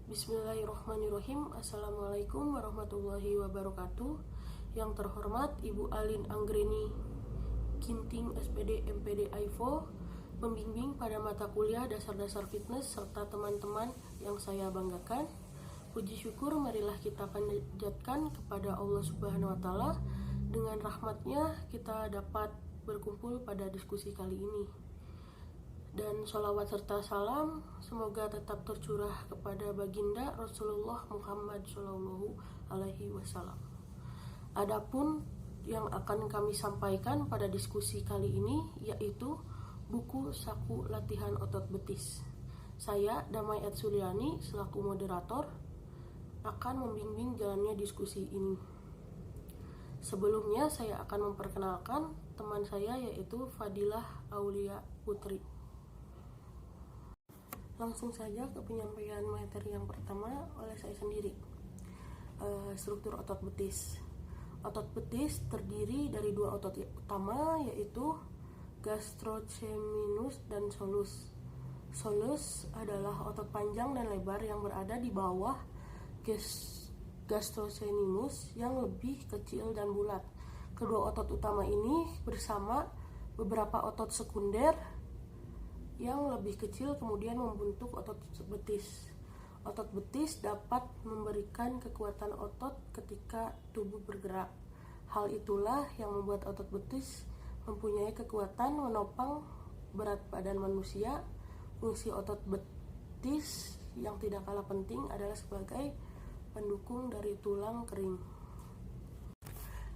Bismillahirrahmanirrahim. Assalamualaikum warahmatullahi wabarakatuh. Yang terhormat Ibu Alin Anggreni Ginting SPD MPD AIFO, pembimbing pada mata kuliah dasar-dasar fitness, serta teman-teman yang saya banggakan. Puji syukur marilah kita panjatkan kepada Allah Subhanahu wa Ta'ala. Dengan rahmatnya kita dapat berkumpul pada diskusi kali ini. Dan sholawat serta salam semoga tetap tercurah kepada baginda Rasulullah Muhammad Shallallahu Alaihi Wasallam. Adapun yang akan kami sampaikan pada diskusi kali ini yaitu buku Saku Latihan Otot Betis. Saya Damai Ed Suliani selaku moderator akan membimbing jalannya diskusi ini. Sebelumnya saya akan memperkenalkan teman saya yaitu Fadilah Aulia Putri. Langsung saja ke penyampaian materi yang pertama oleh saya sendiri. Struktur otot betis. Otot betis terdiri dari dua otot utama yaitu gastrocnemius dan soleus. Soleus adalah otot panjang dan lebar yang berada di bawah gastrocnemius yang lebih kecil dan bulat. Kedua otot utama ini bersama beberapa otot sekunder yang lebih kecil kemudian membentuk otot betis. Otot betis dapat memberikan kekuatan otot ketika tubuh bergerak. Hal itulah yang membuat otot betis mempunyai kekuatan menopang berat badan manusia. Fungsi otot betis yang tidak kalah penting adalah sebagai pendukung dari tulang kering.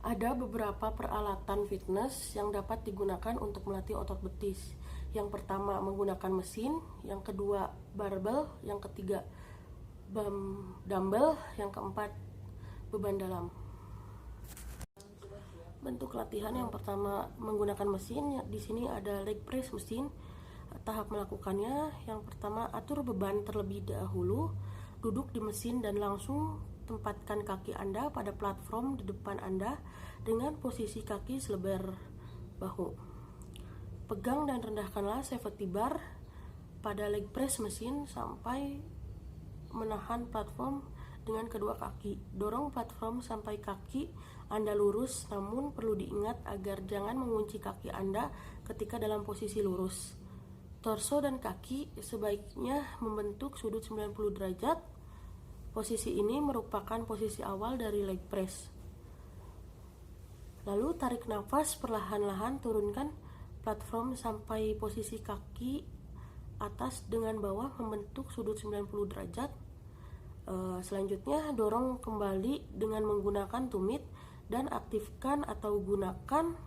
Ada beberapa peralatan fitness yang dapat digunakan untuk melatih otot betis. Yang pertama menggunakan mesin, yang kedua barbel, yang ketiga dumbbell, yang keempat beban dalam. Bentuk latihan yang pertama menggunakan mesin, di sini ada leg press mesin. Tahap melakukannya, yang pertama atur beban terlebih dahulu, duduk di mesin dan langsung tempatkan kaki Anda pada platform di depan Anda dengan posisi kaki selebar bahu. Pegang dan rendahkanlah safety bar pada leg press mesin sampai menahan platform dengan kedua kaki. Dorong platform sampai kaki Anda lurus, namun perlu diingat agar jangan mengunci kaki Anda ketika dalam posisi lurus. Torso dan kaki sebaiknya membentuk sudut 90 derajat. Posisi ini merupakan posisi awal dari leg press. Lalu tarik nafas perlahan-lahan, turunkan platform sampai posisi kaki atas dengan bawah membentuk sudut 90 derajat. Selanjutnya dorong kembali dengan menggunakan tumit dan aktifkan atau gunakan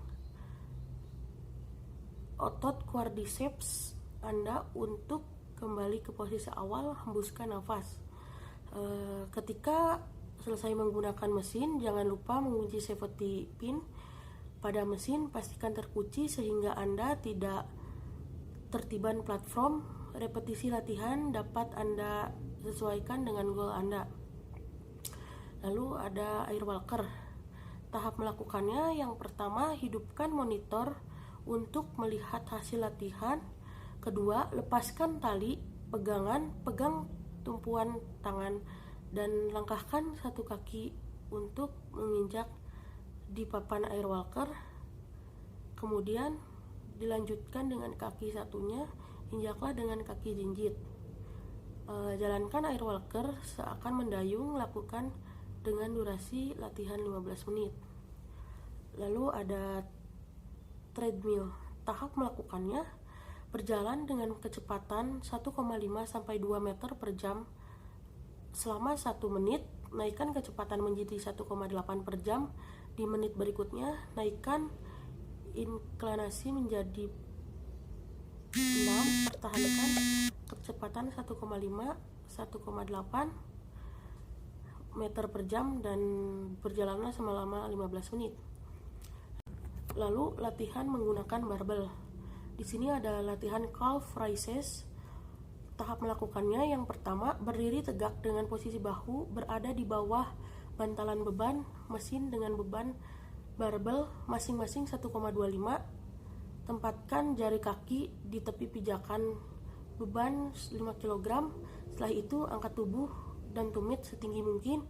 otot quadriceps Anda untuk kembali ke posisi awal. Hembuskan nafas. Ketika selesai menggunakan mesin, jangan lupa mengunci safety pin pada mesin, pastikan terkunci sehingga Anda tidak tertiban platform. Repetisi latihan dapat Anda sesuaikan dengan goal Anda. Lalu ada air walker. Tahap melakukannya, yang pertama hidupkan monitor untuk melihat hasil latihan. Kedua, lepaskan tali pegangan, pegang tumpuan tangan dan langkahkan satu kaki untuk menginjak di papan air walker. Kemudian dilanjutkan dengan kaki satunya, injaklah dengan kaki jinjit. Jalankan air walker seakan mendayung, lakukan dengan durasi latihan 15 menit. Lalu ada treadmill. Tahap melakukannya, berjalan dengan kecepatan 1,5 sampai 2 meter per jam selama 1 menit. Naikkan kecepatan menjadi 1,8 per jam. Di menit berikutnya, naikkan inklinasi menjadi 6. Pertahankan kecepatan 1,5 1,8 meter per jam dan berjalanlah selama 15 menit. Lalu latihan menggunakan barbel. Di sini ada latihan calf raises. Tahap melakukannya, yang pertama berdiri tegak dengan posisi bahu berada di bawah bantalan beban mesin dengan beban barbel masing-masing 1,25. Tempatkan jari kaki di tepi pijakan beban 5 kg. Setelah itu angkat tubuh dan tumit setinggi mungkin.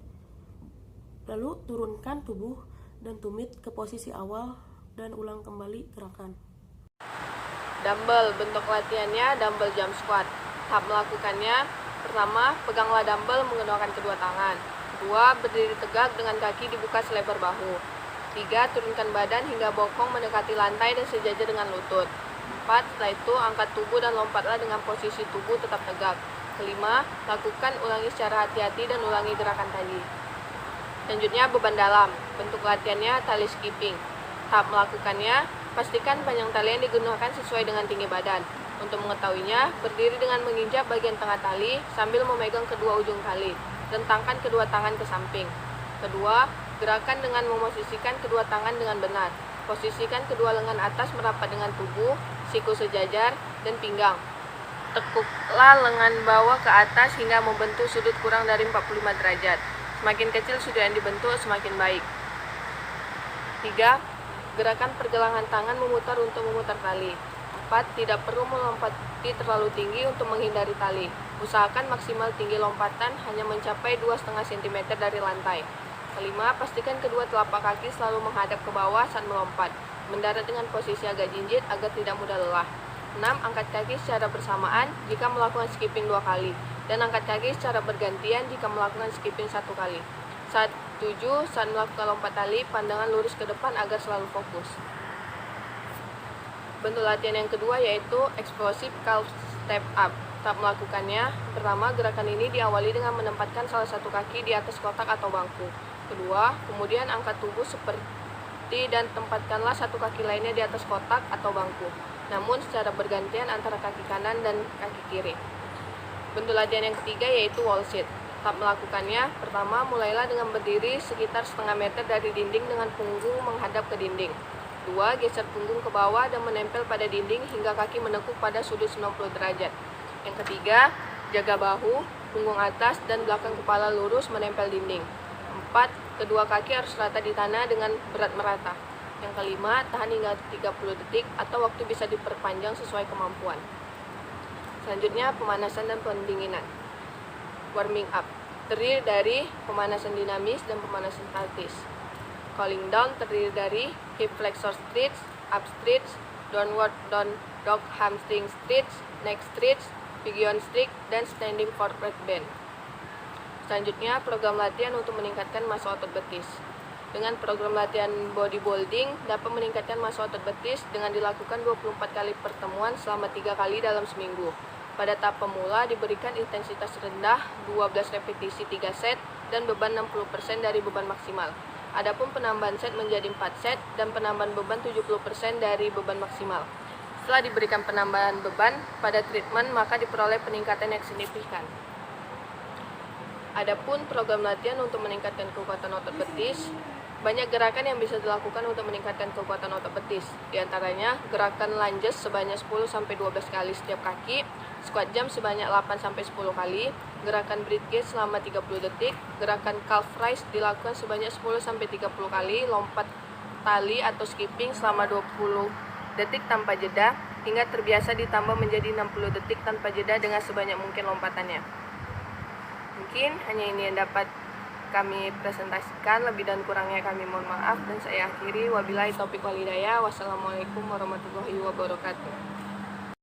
Lalu turunkan tubuh dan tumit ke posisi awal dan ulang kembali gerakan. Dumbbell, bentuk latihannya dumbbell jump squat. Tahap melakukannya: pertama, peganglah dumbbell menggunakan kedua tangan. Kedua, berdiri tegak dengan kaki dibuka selebar bahu. 3, turunkan badan hingga bokong mendekati lantai dan sejajar dengan lutut. 4, setelah itu angkat tubuh dan lompatlah dengan posisi tubuh tetap tegak. Kelima, lakukan ulangi secara hati-hati dan ulangi gerakan tadi. Selanjutnya, beban dalam. Bentuk latihannya tali skipping. Tahap melakukannya: pastikan panjang tali yang digunakan sesuai dengan tinggi badan. Untuk mengetahuinya, berdiri dengan menginjak bagian tengah tali sambil memegang kedua ujung tali. Rentangkan kedua tangan ke samping. Kedua, gerakan dengan memosisikan kedua tangan dengan benar. Posisikan kedua lengan atas merapat dengan tubuh, siku sejajar, dan pinggang. Tekuklah lengan bawah ke atas hingga membentuk sudut kurang dari 45 derajat. Semakin kecil sudut yang dibentuk, semakin baik. 3. Gerakan pergelangan tangan memutar untuk memutar tali. 4. Tidak perlu melompati terlalu tinggi untuk menghindari tali. Usahakan maksimal tinggi lompatan hanya mencapai 2,5 cm dari lantai. 5. Pastikan kedua telapak kaki selalu menghadap ke bawah saat melompat. Mendarat dengan posisi agak jinjit agar tidak mudah lelah. 6. Angkat kaki secara bersamaan jika melakukan skipping 2 kali. Dan angkat kaki secara bergantian jika melakukan skipping 1 kali. 7. Saat melakukan lompat tali, pandangan lurus ke depan agar selalu fokus. Bentuk latihan yang kedua yaitu explosive calf step up. Tahap melakukannya: pertama, gerakan ini diawali dengan menempatkan salah satu kaki di atas kotak atau bangku. Kedua, kemudian angkat tubuh seperti dan tempatkanlah satu kaki lainnya di atas kotak atau bangku, namun secara bergantian antara kaki kanan dan kaki kiri. Bentuk latihan yang ketiga yaitu wall sit. Tahap melakukannya: pertama, mulailah dengan berdiri sekitar setengah meter dari dinding dengan punggung menghadap ke dinding. 2. Geser punggung ke bawah dan menempel pada dinding hingga kaki menekuk pada sudut 90 derajat. Yang ketiga, jaga bahu, punggung atas, dan belakang kepala lurus menempel dinding. 4. Kedua kaki harus rata di tanah dengan berat merata. Yang kelima, tahan hingga 30 detik atau waktu bisa diperpanjang sesuai kemampuan. Selanjutnya, pemanasan dan pendinginan. Warming up terdiri dari pemanasan dinamis dan pemanasan statis. Cooling down terdiri dari hip flexor stretch, up stretch, downward down dog hamstring stretch, neck stretch, pigeon stretch, dan standing forward bend. Selanjutnya, program latihan untuk meningkatkan massa otot betis. Dengan program latihan bodybuilding dapat meningkatkan massa otot betis dengan dilakukan 24 kali pertemuan selama 3 kali dalam seminggu. Pada tahap pemula diberikan intensitas rendah 12 repetisi 3 set dan beban 60% dari beban maksimal. Adapun penambahan set menjadi 4 set dan penambahan beban 70% dari beban maksimal. Setelah diberikan penambahan beban pada treatment, maka diperoleh peningkatan yang signifikan. Adapun program latihan untuk meningkatkan kekuatan otot betis, banyak gerakan yang bisa dilakukan untuk meningkatkan kekuatan otot betis. Di antaranya, gerakan lunges sebanyak 10-12 kali setiap kaki, squat jump sebanyak 8-10 kali, gerakan bridge selama 30 detik, gerakan calf raise dilakukan sebanyak 10-30 kali, lompat tali atau skipping selama 20 detik tanpa jeda, hingga terbiasa ditambah menjadi 60 detik tanpa jeda dengan sebanyak mungkin lompatannya. Mungkin hanya ini yang dapat kami presentasikan, lebih dan kurangnya kami mohon maaf, dan saya akhiri wabillahi taufiq wal hidayah. Wassalamualaikum warahmatullahi wabarakatuh.